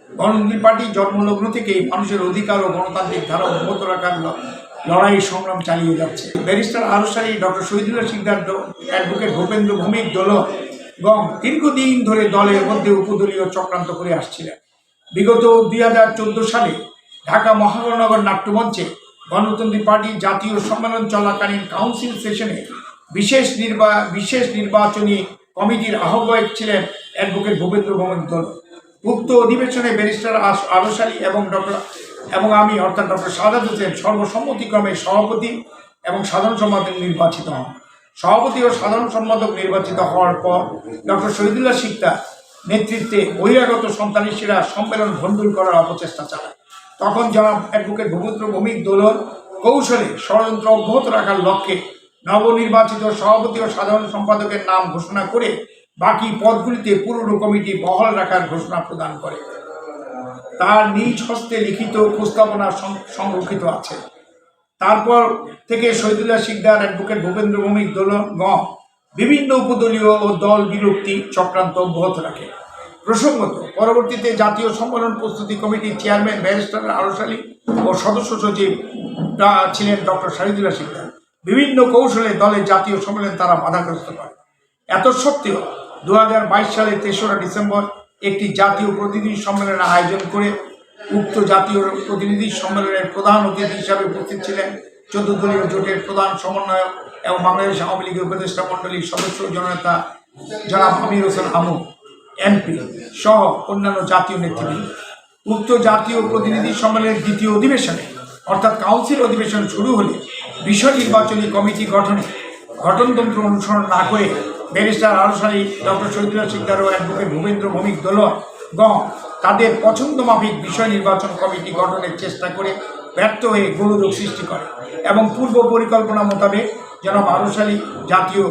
গণতন্ত্রী party জন্মলগ্ন থেকেই মানুষের অধিকার ও গণতান্ত্রিক ধারা অব্যাহত রাখার লড়াই সংগ্রাম চালিয়ে যাচ্ছে। Barrister Arshali, doctor Shahidullah Sikdar, advocate Bhupendra Bhowmik এবং দীর্ঘদিন ধরে দলের মধ্যে উপদলীয় চক্রান্ত করে আসছিলেন। বিগত 2014 সালে ঢাকা মহানগর নাট্যমঞ্চে গণতন্ত্রী পার্টির জাতীয় সম্মেলন চলাকালীন কাউন্সিল সেশনে বিশেষ নির্বাচনী কমিটির আহ্বায়ক ছিলেন অ্যাডভোকেট ভূপেন্দ্র ভৌমিক। উক্ত অধিবেশনে ব্যারিস্টার আরশালী এবং আমি অর্থাৎ ডক্টর সাদাত হোসেন সর্বসম্মতিক্রমে সভাপতি এবং সাধারণ সম্পাদক নির্বাচিত হন। সভাপতি ও সাধারণ সম্পাদক নির্বাচিত হওয়ার পর ডক্টর শহীদুল্লাহ সিকদার নেতৃত্বে বহিরাগত সন্ত্রাসীরা সম্মেলন ভণ্ডুল করার অপচেষ্টা চালায়। তখন জনাব অ্যাডভোকেট ভূপেন্দ্র ভৌমিক কৌশলে ষড়যন্ত্র অব্যাহত রাখার লক্ষ্যে নবনির্বাচিত সভাপতি ও সাধারণ সম্পাদকের নাম ঘোষণা করে বাকি পদগুলিতে পুরনো কমিটি বহাল রাখার ঘোষণা প্রদান করে। তার নিজ হস্তে লিখিত প্রস্তাবনা সংরক্ষিত আছে। তারপর থেকে শহীদুল্লাহ সিকদার, অ্যাডভোকেট ভূপেন্দ্র ভৌমিক বিভিন্ন উপদলীয় ও দল বিলুপ্তি চক্রান্ত অব্যাহত রাখে। প্রসঙ্গত, পরবর্তীতে জাতীয় সম্মেলন প্রস্তুতি কমিটির চেয়ারম্যান ব্যারিস্টার আরশালী ও সদস্য সচিব ছিলেন ডক্টর শহীদুল্লাহ সিকদার। বিভিন্ন কৌশলে দলের জাতীয় সম্মেলন তারা বাধাগ্রস্ত করে। এত সত্ত্বেও 2022 সালের 3রা ডিসেম্বর একটি জাতীয় প্রতিনিধি সম্মেলনের আয়োজন করে উক্ত জাতীয় প্রতিনিধি সম্মেলনের প্রধান অতিথি হিসাবে উপস্থিত ছিলেন 14 দলীয় জোটের প্রধান সমন্বয়ক এবং বাংলাদেশ আওয়ামী লীগের উপদেষ্টা মণ্ডলীর সদস্য জননেতা জনাব আমির হোসেন আমু এমপি সহ অন্যান্য জাতীয় নেতৃবৃন্দ। উক্ত জাতীয় প্রতিনিধি সম্মেলনের দ্বিতীয় অধিবেশনে অর্থাৎ কাউন্সিল অধিবেশন শুরু হলে বিষয় নির্বাচনী কমিটি গঠনে গঠনতন্ত্র অনুসরণ না করে ব্যারিস্টার আরশালী, ডক্টর শহীদুল্লাহ সিকদার ও অ্যাডভোকেট ভূপেন্দ্র ভৌমিক তাদের পছন্দ মাফিক বিষয় নির্বাচন কমিটি গঠনের চেষ্টা করে ব্যর্থ হয়ে গোলযোগ সৃষ্টি করে এবং পূর্ব পরিকল্পনা মোতাবেক জনাব আরশালী জাতীয়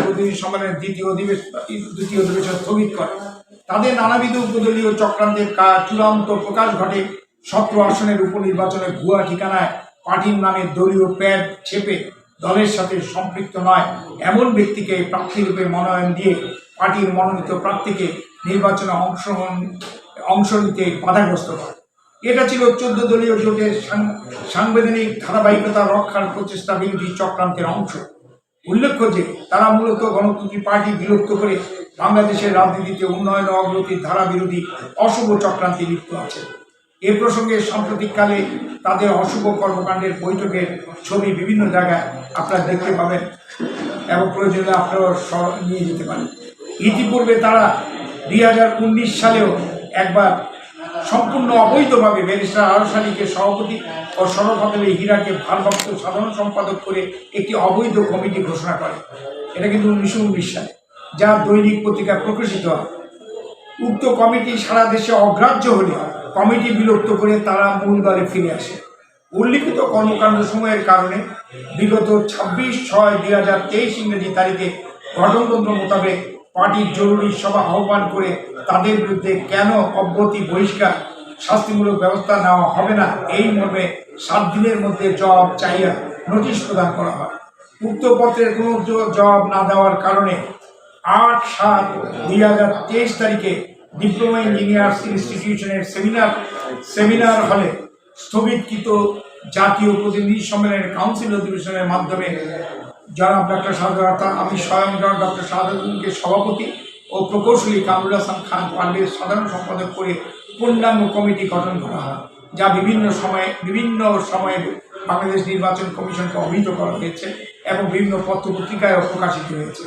প্রতিনিধি সম্মেলনের দ্বিতীয় অধিবেশন স্থগিত করে। তাদের নানাবিধ উপদলীয় চক্রান্তের চূড়ান্ত প্রকাশ ঘটে 17 আসনের উপনির্বাচনে ভুয়া ঠিকানায় পার্টির নামে দলীয় প্যাড ছেপে দলের সাথে সম্পৃক্ত নয় এমন ব্যক্তিকে প্রার্থীরূপে মনোনয়ন দিয়ে পার্টির মনোনীত প্রার্থীকে নির্বাচনে অংশ নিতে বাধাগ্রস্ত করে। এটা ছিল 14 দলীয় জোটের সাংবিধানিক ধারাবাহিকতা রক্ষার প্রচেষ্টা বিরোধী চক্রান্তের অংশ। উল্লেখ্য যে তারা মূলত গণতন্ত্রী পার্টি বিলুপ্ত করে বাংলাদেশের রাজনীতিতে উন্নয়ন ও অগ্রগতির ধারা বিরোধী অশুভ চক্রান্তে লিপ্ত আছে। এ প্রসঙ্গে সাম্প্রতিককালে তাদের অশুভ কর্মকাণ্ডের বৈঠকের ছবি বিভিন্ন জায়গায় আপনারা দেখতে পাবেন এবং প্রয়োজনে আপনারাও নিয়ে যেতে পারেন। ইতিপূর্বে তারা 2019 সালেও একবার সম্পূর্ণ অবৈধভাবে ব্যারিস্টার আরশালীকে সভাপতি ও শরফ আলী হীরাকে ভারপ্রাপ্ত সাধারণ সম্পাদক করে একটি অবৈধ কমিটি ঘোষণা করে। এটা কিন্তু 1919 সালে, যা দৈনিক পত্রিকায় প্রকাশিত হয়। উক্ত কমিটি সারা দেশে অগ্রাহ্য হলে কমিটি বিলুপ্ত করে তারা মূল দলে ফিরে আসে। উল্লিখিত কর্মকাণ্ড সময়ের কারণে বিগত 26/6/2023 ইংরেজি তারিখে গঠনতন্ত্র মোতাবেক পার্টির জরুরি সভা আহ্বান করে তাদের বিরুদ্ধে কেন অব্যাহতি বহিষ্কার শাস্তিমূলক ব্যবস্থা নেওয়া হবে না এই মর্মে 7 দিনের মধ্যে জবাব চাইয়া নোটিশ প্রদান করা হয়। উক্ত পত্রের কোনো জবাব না দেওয়ার কারণে 8/7/2023 তারিখে ডিপ্লোমা ইঞ্জিনিয়ার্স ইনস্টিটিউশনের সেমিনার হলে স্থগিতকৃত জাতীয় প্রতিনিধি সম্মেলনের কাউন্সিল অধিবেশনের মাধ্যমে জনাব ডক্টর সাদাত, আমি স্বয়ং ডক্টর সাদাতকে সভাপতি ও প্রকৌশলী কামরুল হাসান খান পান্ডের সাধারণ সম্পাদক করে পূর্ণাঙ্গ কমিটি গঠন করা হয়, যা বিভিন্ন সময়ে বাংলাদেশ নির্বাচন কমিশনকে অবহিত করা হয়েছে এবং বিভিন্ন পত্রপত্রিকায়ও প্রকাশিত হয়েছে।